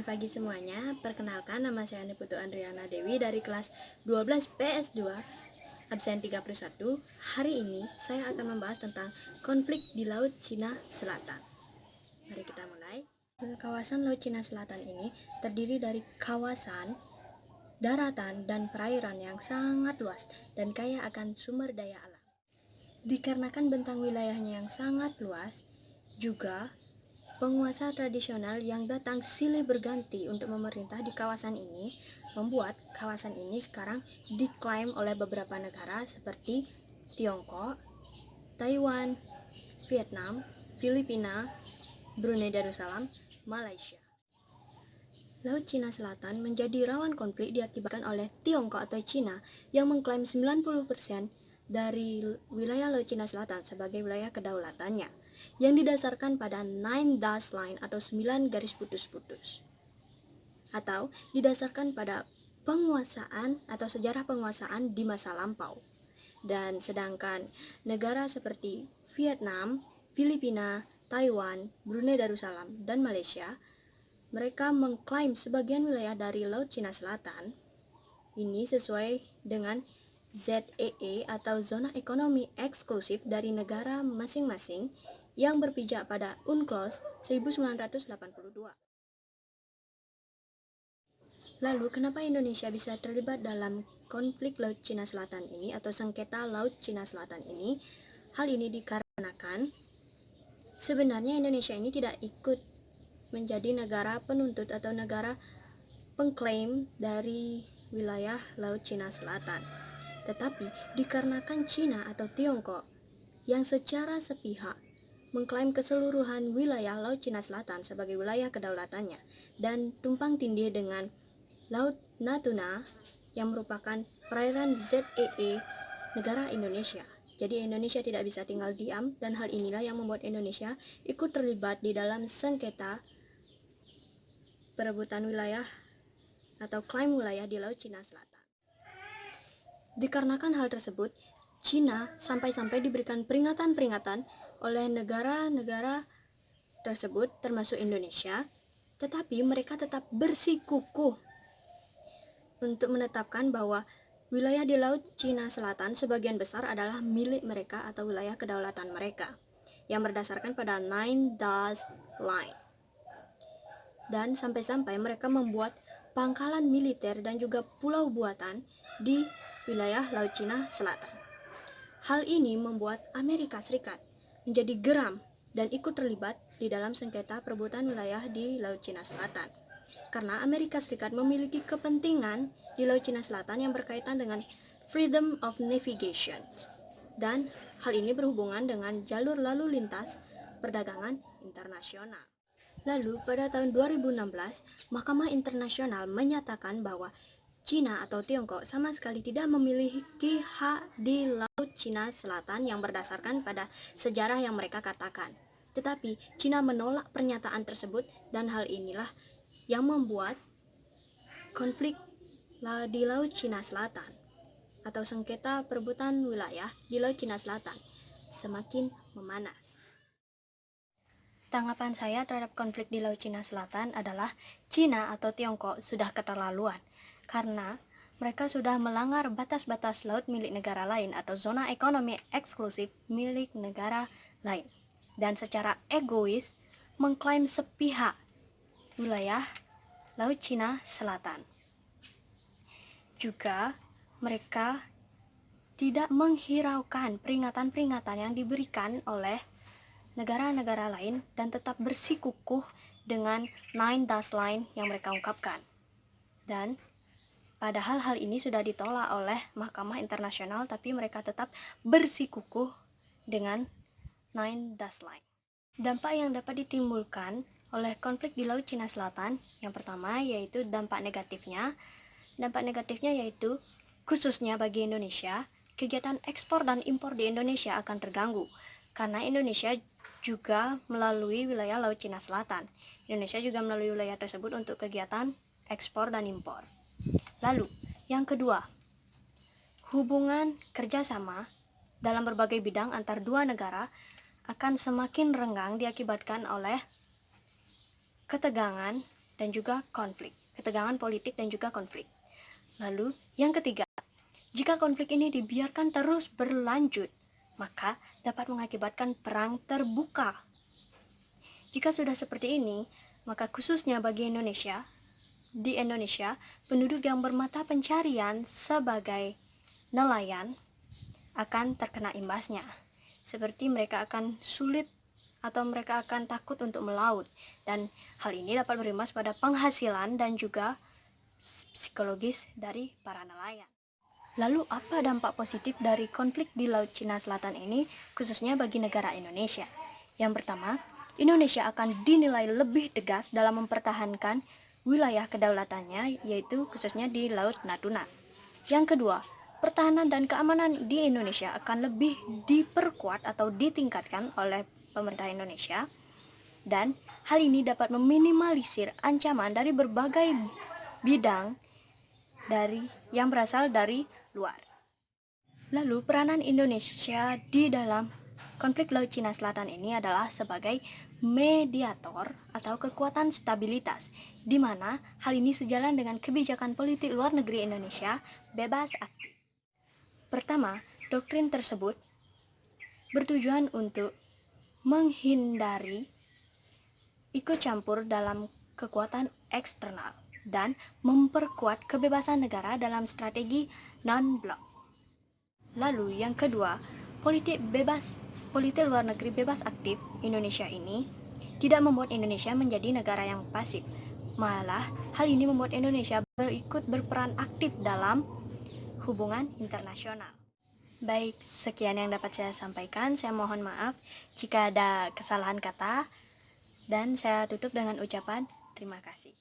pagi semuanya, perkenalkan nama saya Niputu Andriana Dewi dari kelas 12 PS2, absen 31. Hari ini saya akan membahas tentang konflik di Laut Cina Selatan. Mari kita mulai. Kawasan Laut Cina Selatan ini terdiri dari kawasan, daratan, dan perairan yang sangat luas dan kaya akan sumber daya alam. Dikarenakan bentang wilayahnya yang sangat luas, juga penguasa tradisional yang datang silih berganti untuk memerintah di kawasan ini membuat kawasan ini sekarang diklaim oleh beberapa negara seperti Tiongkok, Taiwan, Vietnam, Filipina, Brunei Darussalam, Malaysia. Laut Cina Selatan menjadi rawan konflik diakibatkan oleh Tiongkok atau Cina yang mengklaim 90% dari wilayah Laut Cina Selatan sebagai wilayah kedaulatannya, yang didasarkan pada Nine Dash Line atau 9 garis putus-putus, atau didasarkan pada penguasaan atau sejarah penguasaan di masa lampau. Dan sedangkan negara seperti Vietnam, Filipina, Taiwan, Brunei Darussalam, dan Malaysia, mereka mengklaim sebagian wilayah dari Laut Cina Selatan ini sesuai dengan ZEE atau Zona Ekonomi Eksklusif dari negara masing-masing yang berpijak pada UNCLOS 1982. Lalu, kenapa Indonesia bisa terlibat dalam konflik Laut Cina Selatan ini atau sengketa Laut Cina Selatan ini? Hal ini dikarenakan sebenarnya Indonesia ini tidak ikut menjadi negara penuntut atau negara pengklaim dari wilayah Laut Cina Selatan. Tetapi dikarenakan Cina atau Tiongkok yang secara sepihak mengklaim keseluruhan wilayah Laut Cina Selatan sebagai wilayah kedaulatannya dan tumpang tindih dengan Laut Natuna yang merupakan perairan ZEE negara Indonesia. Jadi Indonesia tidak bisa tinggal diam, dan hal inilah yang membuat Indonesia ikut terlibat di dalam sengketa perebutan wilayah atau klaim wilayah di Laut Cina Selatan. Dikarenakan hal tersebut, Cina sampai-sampai diberikan peringatan-peringatan oleh negara-negara tersebut termasuk Indonesia, tetapi mereka tetap bersikukuh untuk menetapkan bahwa wilayah di Laut Cina Selatan sebagian besar adalah milik mereka atau wilayah kedaulatan mereka yang berdasarkan pada Nine Dash Line. Dan sampai-sampai mereka membuat pangkalan militer dan juga pulau buatan di wilayah Laut Cina Selatan. Hal ini membuat Amerika Serikat menjadi geram dan ikut terlibat di dalam sengketa perebutan wilayah di Laut Cina Selatan. Karena Amerika Serikat memiliki kepentingan di Laut Cina Selatan yang berkaitan dengan freedom of navigation. Dan hal ini berhubungan dengan jalur lalu lintas perdagangan internasional. Lalu pada tahun 2016, Mahkamah Internasional menyatakan bahwa Cina atau Tiongkok sama sekali tidak memiliki hak di Laut Cina Selatan yang berdasarkan pada sejarah yang mereka katakan. Tetapi Cina menolak pernyataan tersebut, dan hal inilah yang membuat konflik di Laut Cina Selatan atau sengketa perebutan wilayah di Laut Cina Selatan semakin memanas. Tanggapan saya terhadap konflik di Laut Cina Selatan adalah Cina atau Tiongkok sudah keterlaluan, karena mereka sudah melanggar batas-batas laut milik negara lain atau zona ekonomi eksklusif milik negara lain, dan secara egois mengklaim sepihak wilayah Laut Cina Selatan. Juga mereka tidak menghiraukan peringatan-peringatan yang diberikan oleh negara-negara lain dan tetap bersikukuh dengan Nine Dash Line yang mereka ungkapkan. Dan padahal hal ini sudah ditolak oleh Mahkamah Internasional, tapi mereka tetap bersikukuh dengan Nine Dash Line. Dampak yang dapat ditimbulkan oleh konflik di Laut Cina Selatan, yang pertama yaitu dampak negatifnya. Dampak negatifnya yaitu khususnya bagi Indonesia, kegiatan ekspor dan impor di Indonesia akan terganggu karena Indonesia juga melalui wilayah Laut Cina Selatan. Indonesia juga melalui wilayah tersebut untuk kegiatan ekspor dan impor. Lalu, yang kedua, hubungan kerjasama dalam berbagai bidang antar dua negara akan semakin renggang diakibatkan oleh ketegangan dan juga konflik. Ketegangan politik dan juga konflik. Lalu, yang ketiga, jika konflik ini dibiarkan terus berlanjut, maka dapat mengakibatkan perang terbuka. Jika sudah seperti ini, maka khususnya bagi Indonesia, di Indonesia, penduduk yang bermata pencarian sebagai nelayan akan terkena imbasnya. Seperti mereka akan sulit atau mereka akan takut untuk melaut, dan hal ini dapat berimbas pada penghasilan dan juga psikologis dari para nelayan. Lalu apa dampak positif dari konflik di Laut Cina Selatan ini khususnya bagi negara Indonesia? Yang pertama, Indonesia akan dinilai lebih tegas dalam mempertahankan wilayah kedaulatannya, yaitu khususnya di Laut Natuna. Yang kedua, pertahanan dan keamanan di Indonesia akan lebih diperkuat atau ditingkatkan oleh pemerintah Indonesia, dan hal ini dapat meminimalisir ancaman dari berbagai bidang yang berasal dari luar. Lalu peranan Indonesia di dalam konflik Laut Cina Selatan ini adalah sebagai mediator atau kekuatan stabilitas, di mana hal ini sejalan dengan kebijakan politik luar negeri Indonesia bebas aktif. Pertama, doktrin tersebut bertujuan untuk menghindari ikut campur dalam kekuatan eksternal dan memperkuat kebebasan negara dalam strategi non-blok. Lalu yang kedua, politik luar negeri bebas aktif Indonesia ini tidak membuat Indonesia menjadi negara yang pasif. Malah, hal ini membuat Indonesia ikut berperan aktif dalam hubungan internasional. Baik, sekian yang dapat saya sampaikan. Saya mohon maaf jika ada kesalahan kata, dan saya tutup dengan ucapan terima kasih.